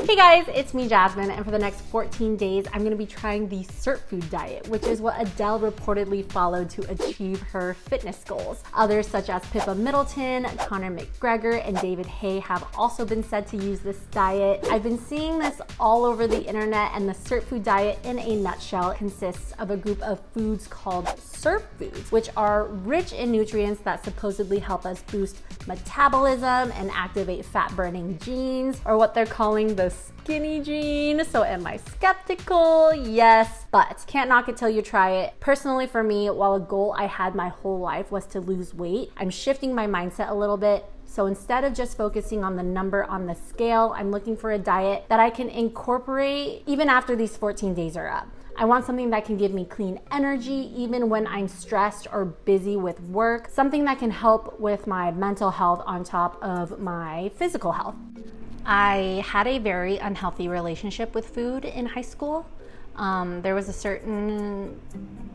Hey guys, it's me Jasmine, and for the next 14 days I'm going to be trying the Sirtfood diet, which is what Adele reportedly followed to achieve her fitness goals. Others such as Pippa Middleton, Conor McGregor, and David Haye have also been said to use this diet. I've been seeing this all over the internet, and the Sirtfood diet in a nutshell consists of a group of foods called Sirtfoods, which are rich in nutrients that supposedly help us boost metabolism and activate fat-burning genes, or what they're calling the skinny gene. So am I skeptical? Yes, but can't knock it till you try it. Personally for me, while a goal I had my whole life was to lose weight, I'm shifting my mindset a little bit. So instead of just focusing on the number on the scale, I'm looking for a diet that I can incorporate even after these 14 days are up. I want something that can give me clean energy even when I'm stressed or busy with work, something that can help with my mental health on top of my physical health. I had a very unhealthy relationship with food in high school. There was a certain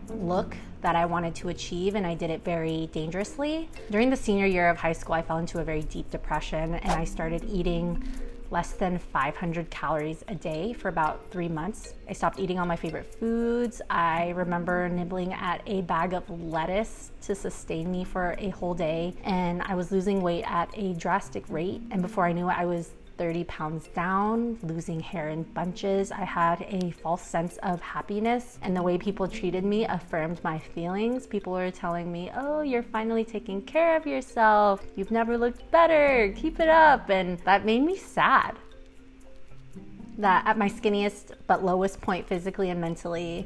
look that I wanted to achieve, and I did it very dangerously. During the senior year of high school, I fell into a very deep depression, and I started eating less than 500 calories a day for about 3 months. I stopped eating all my favorite foods. I remember nibbling at a bag of lettuce to sustain me for a whole day, and I was losing weight at a drastic rate. And before I knew it, I was 30 pounds down, losing hair in bunches. I had a false sense of happiness, and the way people treated me affirmed my feelings. People were telling me, oh, you're finally taking care of yourself. You've never looked better. Keep it up. And that made me sad. That at my skinniest but lowest point physically and mentally,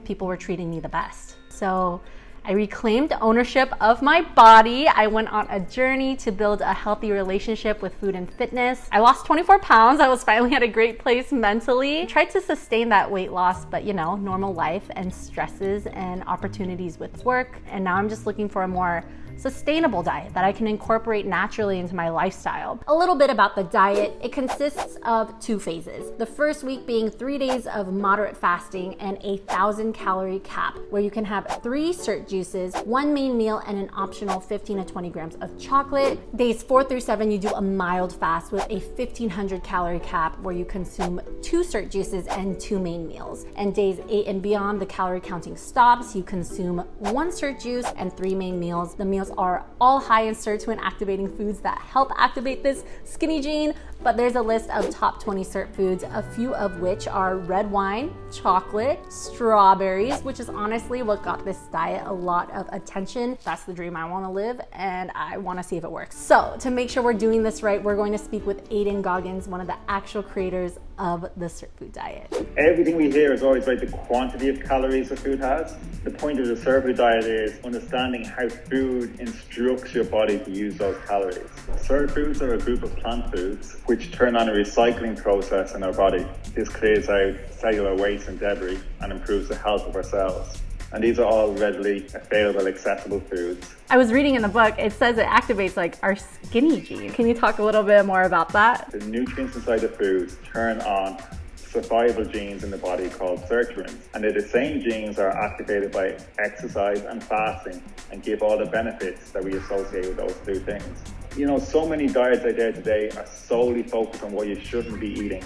people were treating me the best. So I reclaimed ownership of my body. I went on a journey to build a healthy relationship with food and fitness. I lost 24 pounds. I was finally at a great place mentally. I tried to sustain that weight loss, but you know, normal life and stresses and opportunities with work. And now I'm just looking for a more sustainable diet that I can incorporate naturally into my lifestyle. A little bit about the diet. It consists of 2 phases. The first week being 3 days of moderate fasting and a 1,000 calorie cap, where you can have 3 Sirt juices, 1 main meal, and an optional 15 to 20 grams of chocolate. Days 4 through 7, you do a mild fast with a 1,500 calorie cap, where you consume 2 Sirt juices and 2 main meals. And days 8 and beyond, the calorie counting stops. You consume 1 Sirt juice and 3 main meals. The meals are all high in sirtuin activating foods that help activate this skinny gene, but there's a list of top 20 Sirt foods, a few of which are red wine, chocolate, strawberries, which is honestly what got this diet a lot of attention. That's the dream I want to live, and I want to see if it works. So to make sure we're doing this right, we're going to speak with Aidan Goggins, one of the actual creators of the Sirtfood diet. Everything we hear is always about the quantity of calories a food has. The point of the Sirtfood diet is understanding how food instructs your body to use those calories. Sirtfoods are a group of plant foods which turn on a recycling process in our body. This clears out cellular waste and debris and improves the health of our cells. And these are all readily available, accessible foods. I was reading in the book, it says it activates like our skinny gene. Can you talk a little bit more about that? The nutrients inside the foods turn on survival genes in the body called sirtuins. And they're the same genes are activated by exercise and fasting and give all the benefits that we associate with those 2 things. You know, so many diets out there today are solely focused on what you shouldn't be eating.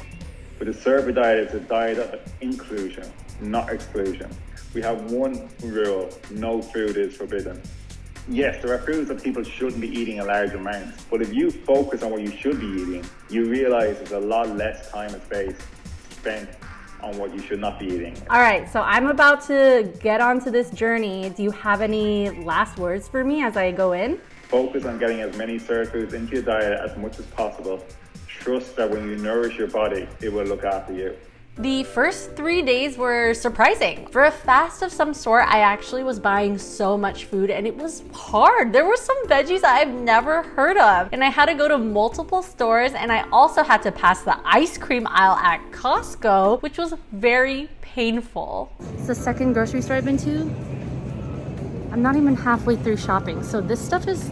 But the Sirtfood diet is a diet of inclusion, not exclusion. We have one rule: no food is forbidden. Yes, there are foods that people shouldn't be eating in large amounts, but if you focus on what you should be eating, you realize there's a lot less time and space spent on what you should not be eating. All right, so I'm about to get onto this journey. Do you have any last words for me as I go in? Focus on getting as many Sirtfoods into your diet as much as possible. Trust that when you nourish your body, it will look after you. The first 3 days were surprising. For a fast of some sort, I actually was buying so much food, and it was hard. There were some veggies that I've never heard of, and I had to go to multiple stores, and I also had to pass the ice cream aisle at Costco, which was very painful. It's the second grocery store I've been to I'm not even halfway through shopping, so this stuff is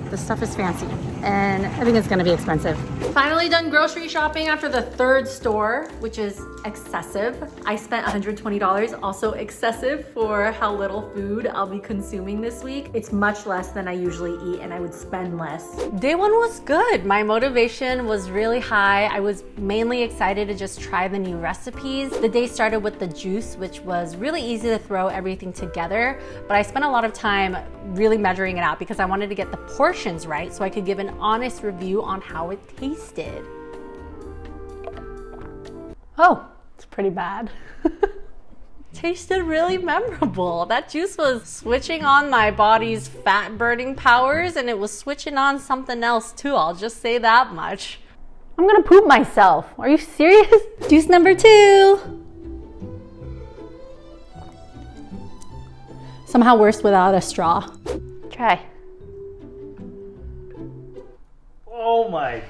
fancy, and I think it's gonna be expensive. Finally done grocery shopping after the third store, which is excessive. I spent $120, also excessive for how little food I'll be consuming this week. It's much less than I usually eat, and I would spend less. Day one was good. My motivation was really high. I was mainly excited to just try the new recipes. The day started with the juice, which was really easy to throw everything together, but I spent a lot of time really measuring it out because I wanted to get the portions right so I could give an honest review on how it tasted. Oh, it's pretty bad. Tasted really memorable. That juice was switching on my body's fat burning powers, and it was switching on something else too. I'll just say that much. I'm gonna poop myself. Are you serious? Juice number 2. Somehow worse without a straw. Try. Oh my.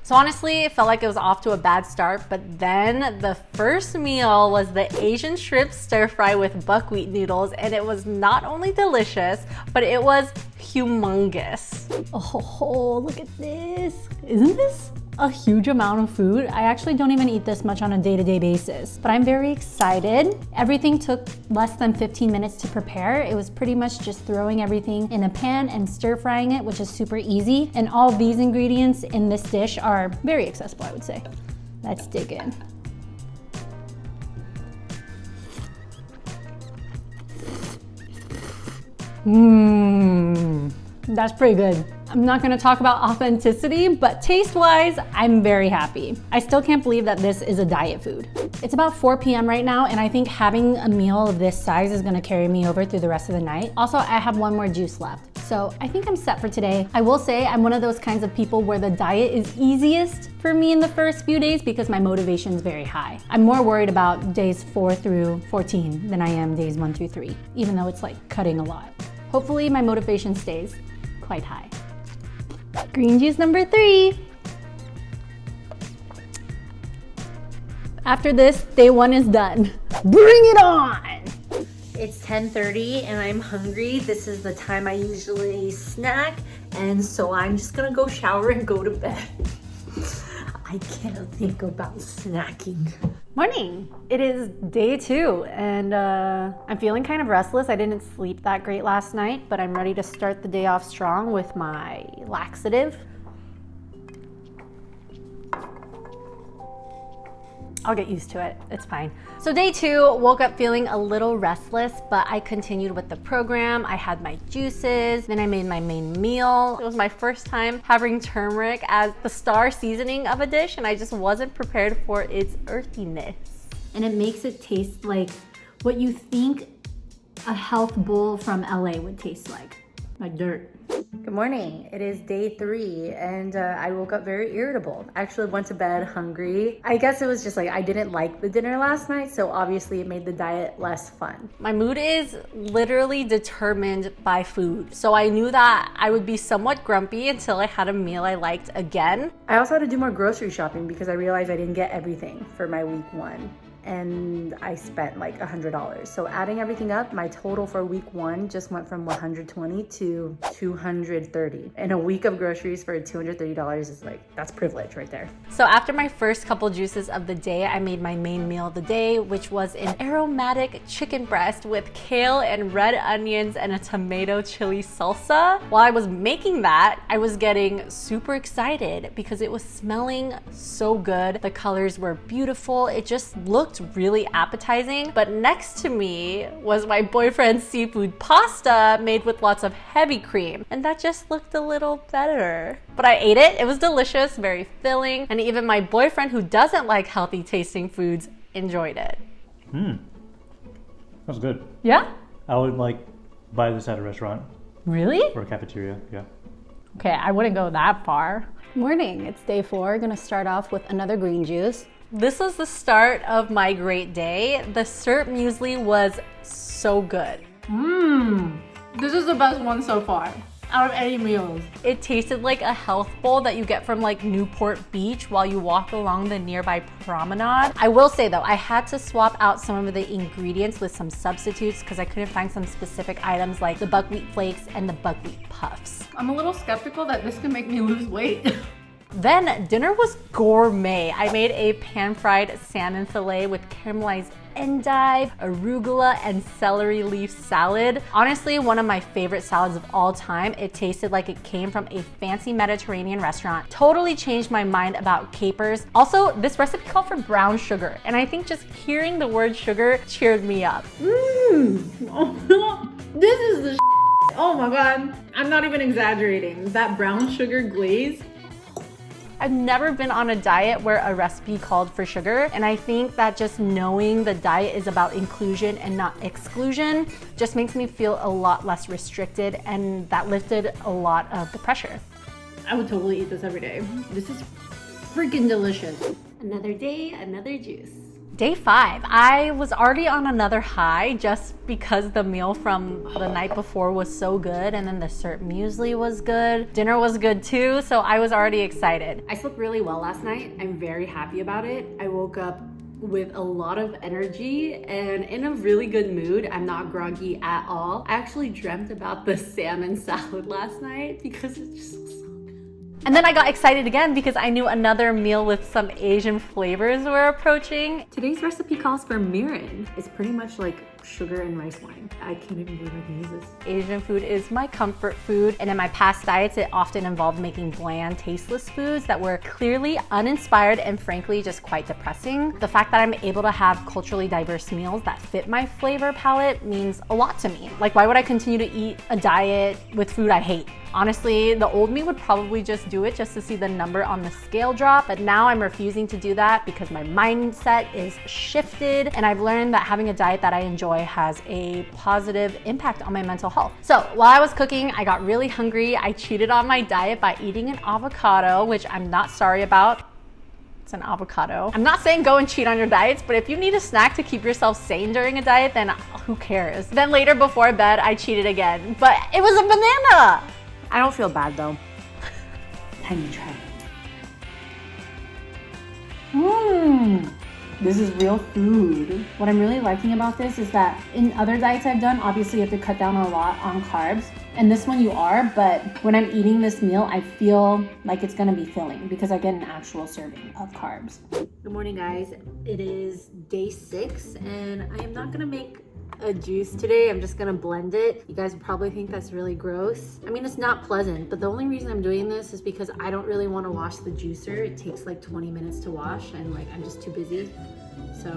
So honestly, it felt like it was off to a bad start, but then the first meal was the Asian shrimp stir fry with buckwheat noodles, and it was not only delicious, but it was humongous. Oh, look at this. Isn't this a huge amount of food? I actually don't even eat this much on a day-to-day basis, but I'm very excited. Everything took less than 15 minutes to prepare. It was pretty much just throwing everything in a pan and stir frying it, which is super easy. And all these ingredients in this dish are very accessible, I would say. Let's dig in. That's pretty good. I'm not gonna talk about authenticity, but taste-wise, I'm very happy. I still can't believe that this is a diet food. It's about 4 p.m. right now, and I think having a meal of this size is gonna carry me over through the rest of the night. Also, I have one more juice left. So I think I'm set for today. I will say I'm one of those kinds of people where the diet is easiest for me in the first few days because my motivation is very high. I'm more worried about days 4 through 14 than I am days 1 through 3, even though it's like cutting a lot. Hopefully my motivation stays quite high. Green juice number 3. After this, day 1 is done. Bring it on! It's 10:30 and I'm hungry. This is the time I usually snack, and so I'm just gonna go shower and go to bed. I can't think about snacking. Morning! It is day 2 and I'm feeling kind of restless. I didn't sleep that great last night, but I'm ready to start the day off strong with my laxative. I'll get used to it, it's fine. So day 2, woke up feeling a little restless, but I continued with the program. I had my juices, then I made my main meal. It was my first time having turmeric as the star seasoning of a dish, and I just wasn't prepared for its earthiness. And it makes it taste like what you think a health bowl from LA would taste like dirt. Good morning. It is day 3 and I woke up very irritable. I actually went to bed hungry. I guess it was just like I didn't like the dinner last night, so obviously it made the diet less fun. My mood is literally determined by food, so I knew that I would be somewhat grumpy until I had a meal I liked again. I also had to do more grocery shopping because I realized I didn't get everything for my week 1. And I spent like $100. So adding everything up, my total for week 1 just went from $120 to $230. And a week of groceries for $230 is like, that's privilege right there. So after my first couple juices of the day, I made my main meal of the day, which was an aromatic chicken breast with kale and red onions and a tomato chili salsa. While I was making that, I was getting super excited because it was smelling so good. The colors were beautiful. It just looked really appetizing. But next to me was my boyfriend's seafood pasta made with lots of heavy cream, and that just looked a little better. But I ate it. It was delicious, very filling, and even my boyfriend, who doesn't like healthy tasting foods, enjoyed it. That's good. Yeah? I would like buy this at a restaurant. Really? Or a cafeteria, yeah. Okay, I wouldn't go that far. Morning, it's day 4. Gonna start off with another green juice. This was the start of my great day. The Sirt muesli was so good. This is the best one so far. out of any meals. It tasted like a health bowl that you get from like Newport Beach while you walk along the nearby promenade. I will say though, I had to swap out some of the ingredients with some substitutes because I couldn't find some specific items like the buckwheat flakes and the buckwheat puffs. I'm a little skeptical that this can make me lose weight. Then dinner was gourmet. I made a pan-fried salmon fillet with caramelized endive, arugula, and celery leaf salad. Honestly, one of my favorite salads of all time. It tasted like it came from a fancy Mediterranean restaurant. Totally changed my mind about capers. Also, this recipe called for brown sugar, and I think just hearing the word sugar cheered me up. Oh, this is the oh my God. I'm not even exaggerating. That brown sugar glaze. I've never been on a diet where a recipe called for sugar, and I think that just knowing the diet is about inclusion and not exclusion just makes me feel a lot less restricted, and that lifted a lot of the pressure. I would totally eat this every day. This is freaking delicious. Another day, another juice. Day 5, I was already on another high just because the meal from the night before was so good, and then the Sirt muesli was good. Dinner was good too, so I was already excited. I slept really well last night. I'm very happy about it. I woke up with a lot of energy and in a really good mood. I'm not groggy at all. I actually dreamt about the salmon salad last night because it's just so good. And then I got excited again because I knew another meal with some Asian flavors were approaching. Today's recipe calls for mirin. It's pretty much like sugar and rice wine. I can't even believe I can use this. Asian food is my comfort food, and in my past diets, it often involved making bland, tasteless foods that were clearly uninspired and frankly just quite depressing. The fact that I'm able to have culturally diverse meals that fit my flavor palette means a lot to me. Like, why would I continue to eat a diet with food I hate? Honestly, the old me would probably just do it just to see the number on the scale drop, but now I'm refusing to do that because my mindset is shifted, and I've learned that having a diet that I enjoy has a positive impact on my mental health. So while I was cooking, I got really hungry. I cheated on my diet by eating an avocado, which I'm not sorry about. It's an avocado. I'm not saying go and cheat on your diets, but if you need a snack to keep yourself sane during a diet, then who cares? Then later before bed, I cheated again, but it was a banana. I don't feel bad though. Time to try it. This is real food. What I'm really liking about this is that in other diets I've done, obviously you have to cut down a lot on carbs. And this one you are, but when I'm eating this meal, I feel like it's gonna be filling because I get an actual serving of carbs. Good morning, guys. It is day 6, and I am not gonna make a juice today. I'm just gonna blend it. You guys probably think that's really gross. I mean, it's not pleasant, but the only reason I'm doing this is because I don't really want to wash the juicer. It takes like 20 minutes to wash, and like I'm just too busy. So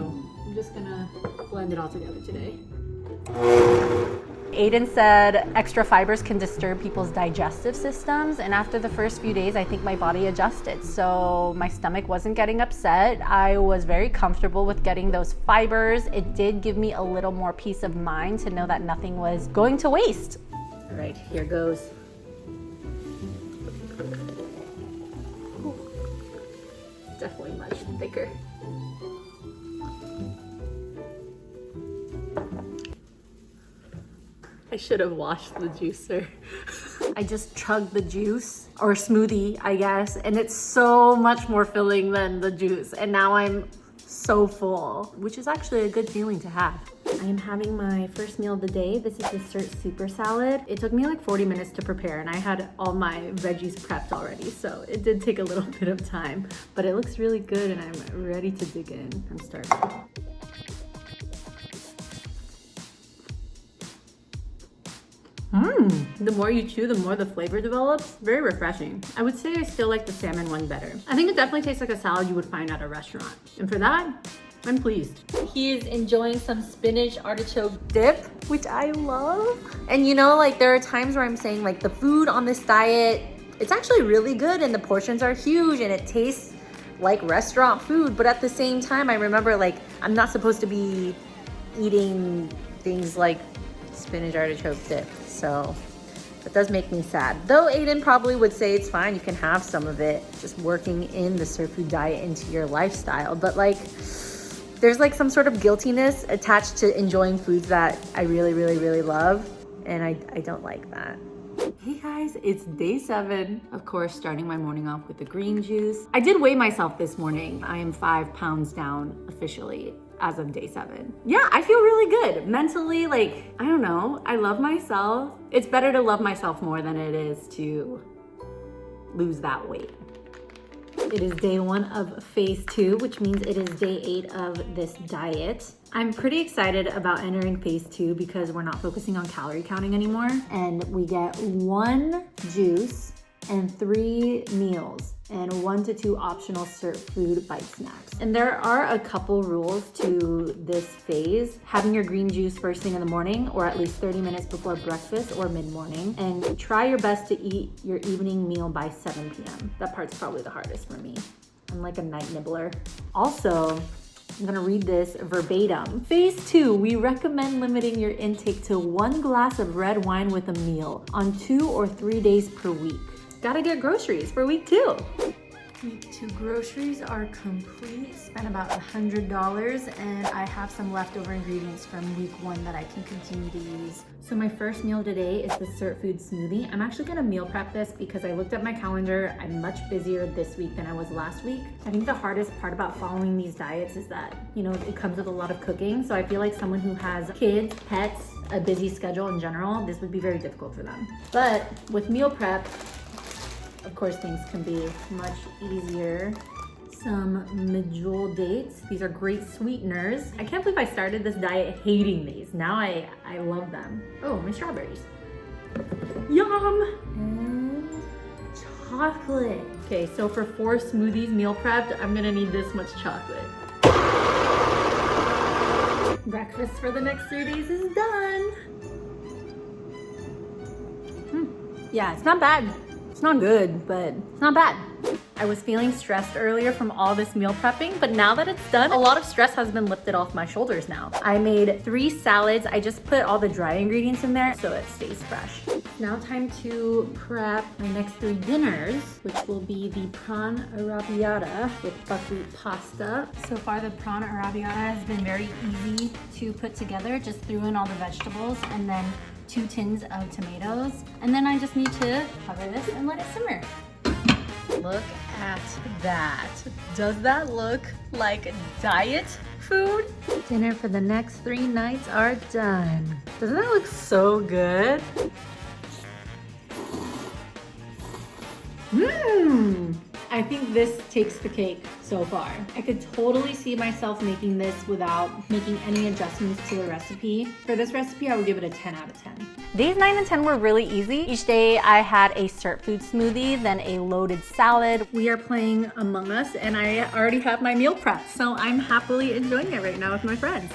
I'm just gonna blend it all together today. Aiden said extra fibers can disturb people's digestive systems, and after the first few days I think my body adjusted, so my stomach wasn't getting upset. I was very comfortable with getting those fibers. It did give me a little more peace of mind to know that nothing was going to waste. All right, here goes. Ooh, definitely much thicker. I should have washed the juicer. I just chugged the juice, or smoothie, I guess, and it's so much more filling than the juice. And now I'm so full, which is actually a good feeling to have. I am having my first meal of the day. This is the Sirt Super Salad. It took me like 40 minutes to prepare, and I had all my veggies prepped already, so it did take a little bit of time, but it looks really good and I'm ready to dig in. I'm starving. The more you chew, the more the flavor develops. Very refreshing. I would say I still like the salmon one better. I think it definitely tastes like a salad you would find at a restaurant. And for that, I'm pleased. He is enjoying some spinach artichoke dip, which I love. And you know, like there are times where I'm saying like the food on this diet, it's actually really good and the portions are huge and it tastes like restaurant food. But at the same time, I remember like I'm not supposed to be eating things like spinach artichoke dip. So that does make me sad. Though Aiden probably would say it's fine, you can have some of it, just working in the Sirtfood diet into your lifestyle. But like, there's like some sort of guiltiness attached to enjoying foods that I really, really, really love. And I don't like that. Hey guys, it's day 7. Of course, starting my morning off with the green juice. I did weigh myself this morning. I am 5 pounds down officially as of day 7. Yeah, I feel really good. Mentally, like, I don't know, I love myself. It's better to love myself more than it is to lose that weight. It is day 1 of phase 2, which means it is day 8 of this diet. I'm pretty excited about entering phase 2 because we're not focusing on calorie counting anymore. And we get 1 juice and 3 meals and 1 to 2 optional Sirtfood bite snacks. And there are a couple rules to this phase. Having your green juice first thing in the morning or at least 30 minutes before breakfast or mid-morning. And try your best to eat your evening meal by 7 p.m. That part's probably the hardest for me. I'm like a night nibbler. Also, I'm gonna read this verbatim. Phase 2, we recommend limiting your intake to 1 glass of red wine with a meal on 2 or 3 days per week. Gotta get groceries for week 2. Week 2 groceries are complete. Spent about $100 and I have some leftover ingredients from week 1 that I can continue to use. So my first meal today is the Sirtfood Smoothie. I'm actually gonna meal prep this because I looked at my calendar. I'm much busier this week than I was last week. I think the hardest part about following these diets is that, you know, it comes with a lot of cooking. So I feel like someone who has kids, pets, a busy schedule in general, this would be very difficult for them. But with meal prep, of course, things can be much easier. Some medjool dates. These are great sweeteners. I can't believe I started this diet hating these. Now I love them. Oh, my strawberries. Yum! And chocolate. Okay, so for 4 smoothies meal prepped, I'm gonna need this much chocolate. Breakfast for the next 3 days is done. Yeah, it's not bad. It's not good, but it's not bad. I was feeling stressed earlier from all this meal prepping, but now that it's done, a lot of stress has been lifted off my shoulders now. I made 3 salads. I just put all the dry ingredients in there so it stays fresh. Now time to prep my next 3 dinners, which will be the prawn arrabbiata with buckwheat pasta. So far, the prawn arrabbiata has been very easy to put together. Just threw in all the vegetables and then 2 tins of tomatoes. And then I just need to cover this and let it simmer. Look at that. Does that look like diet food? Dinner for the next 3 nights are done. Doesn't that look so good? I think this takes the cake so far. I could totally see myself making this without making any adjustments to the recipe. For this recipe, I would give it a 10 out of 10. Days 9 and 10 were really easy. Each day I had a Sirtfood smoothie, then a loaded salad. We are playing Among Us and I already have my meal prep, so I'm happily enjoying it right now with my friends.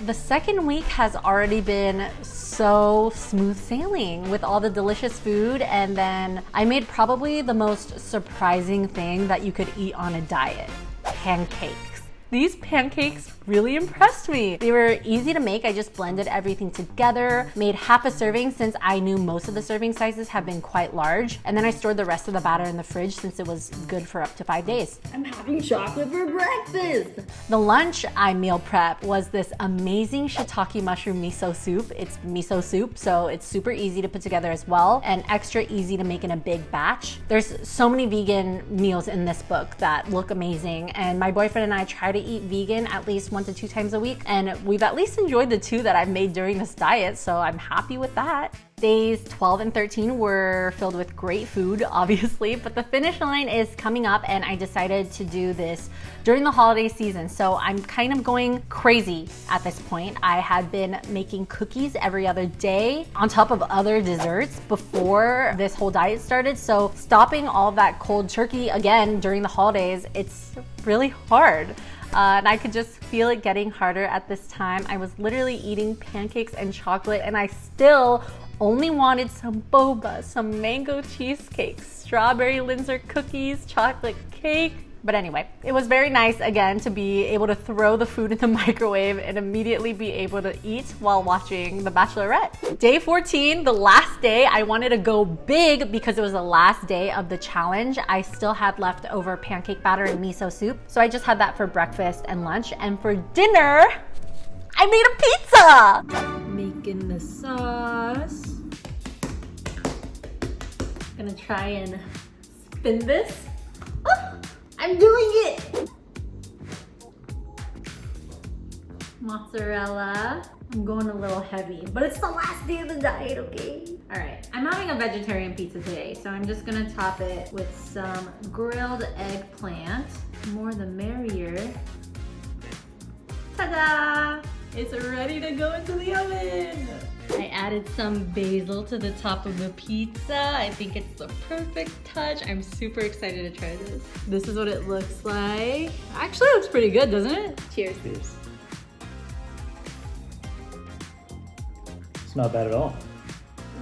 The second week has already been so smooth sailing with all the delicious food, and then I made probably the most surprising thing that you could eat on a diet: pancakes. These pancakes really impressed me. They were easy to make. I just blended everything together, made half a serving since I knew most of the serving sizes have been quite large, and then I stored the rest of the batter in the fridge since it was good for up to 5 days. I'm having chocolate for breakfast. The lunch I meal prep was this amazing shiitake mushroom miso soup. It's miso soup, so it's super easy to put together as well and extra easy to make in a big batch. There's so many vegan meals in this book that look amazing, and my boyfriend and I try to eat vegan at least 1 to 2 times a week, and we've at least enjoyed the 2 that I've made during this diet, so I'm happy with that. Days 12 and 13 were filled with great food, obviously, but the finish line is coming up and I decided to do this during the holiday season. So I'm kind of going crazy at this point. I had been making cookies every other day on top of other desserts before this whole diet started. So stopping all of that cold turkey again during the holidays, it's really hard. And I could just feel it getting harder at this time. I was literally eating pancakes and chocolate and I still only wanted some boba, some mango cheesecake, strawberry Linzer cookies, chocolate cake. But anyway, it was very nice again to be able to throw the food in the microwave and immediately be able to eat while watching The Bachelorette. Day 14, the last day, I wanted to go big because it was the last day of the challenge. I still had leftover pancake batter and miso soup, so I just had that for breakfast and lunch. And for dinner, I made a pizza! Making the sauce. Gonna try and spin this. Oh, I'm doing it! Mozzarella. I'm going a little heavy, but it's the last day of the diet, okay? All right, I'm having a vegetarian pizza today, so I'm just gonna top it with some grilled eggplant. More the merrier. Ta-da! It's ready to go into the oven. I added some basil to the top of the pizza. I think it's the perfect touch. I'm super excited to try this. This is what it looks like. Actually, it looks pretty good, doesn't it? Cheers. Cheers. It's not bad at all.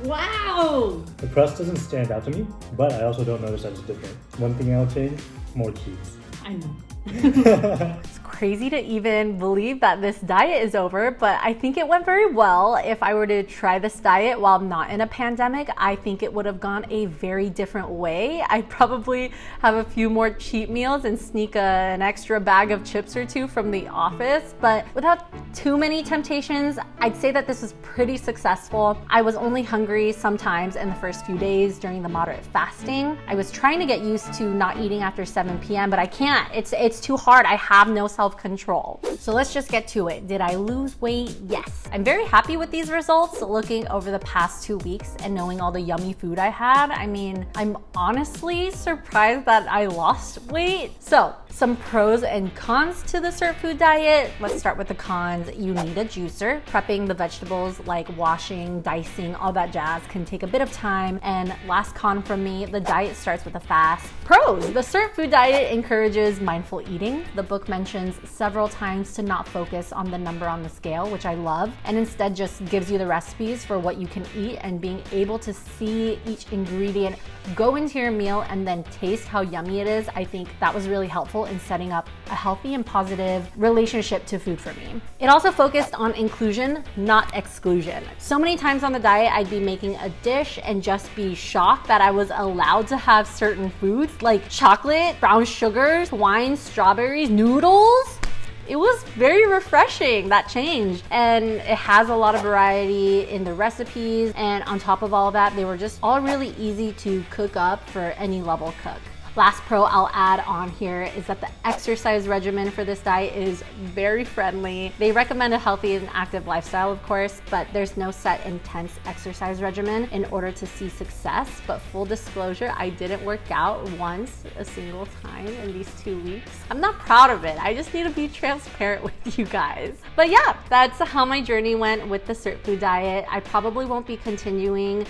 Wow! The crust doesn't stand out to me, but I also don't notice that it's different. One thing I'll change, more cheese. I know. It's crazy to even believe that this diet is over, but I think it went very well. If I were to try this diet while not in a pandemic, I think it would have gone a very different way. I'd probably have a few more cheat meals and sneak an extra bag of chips or two from the office, but without too many temptations, I'd say that this was pretty successful. I was only hungry sometimes in the first few days during the moderate fasting. I was trying to get used to not eating after 7 p.m., but I can't. It's too hard. I have no self-control. So let's just get to it. Did I lose weight? Yes. I'm very happy with these results. Looking over the past 2 weeks and knowing all the yummy food I had, I mean, I'm honestly surprised that I lost weight. So, some pros and cons to the Sirtfood diet. Let's start with the cons. You need a juicer. Prepping the vegetables like washing, dicing, all that jazz can take a bit of time. And last con from me, the diet starts with a fast. Pros, the Sirtfood diet encourages mindful eating. The book mentions several times to not focus on the number on the scale, which I love, and instead just gives you the recipes for what you can eat, and being able to see each ingredient go into your meal and then taste how yummy it is. I think that was really helpful in setting up a healthy and positive relationship to food for me. It also focused on inclusion, not exclusion. So many times on the diet, I'd be making a dish and just be shocked that I was allowed to have certain foods like chocolate, brown sugars, wine, strawberries, noodles. It was very refreshing, that change. And it has a lot of variety in the recipes. And on top of all that, they were just all really easy to cook up for any level cook. Last pro I'll add on here is that the exercise regimen for this diet is very friendly. They recommend a healthy and active lifestyle, of course, but there's no set intense exercise regimen in order to see success. But full disclosure, I didn't work out once a single time in these 2 weeks. I'm not proud of it. I just need to be transparent with you guys. But yeah, that's how my journey went with the Sirtfood diet. I probably won't be continuing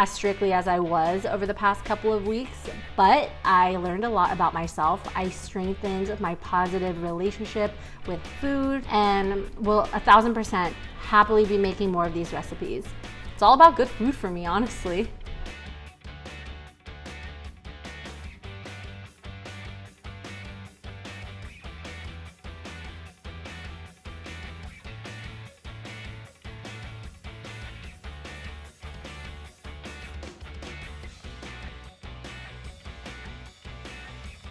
as strictly as I was over the past couple of weeks, but I learned a lot about myself. I strengthened my positive relationship with food and will 1000% happily be making more of these recipes. It's all about good food for me, honestly.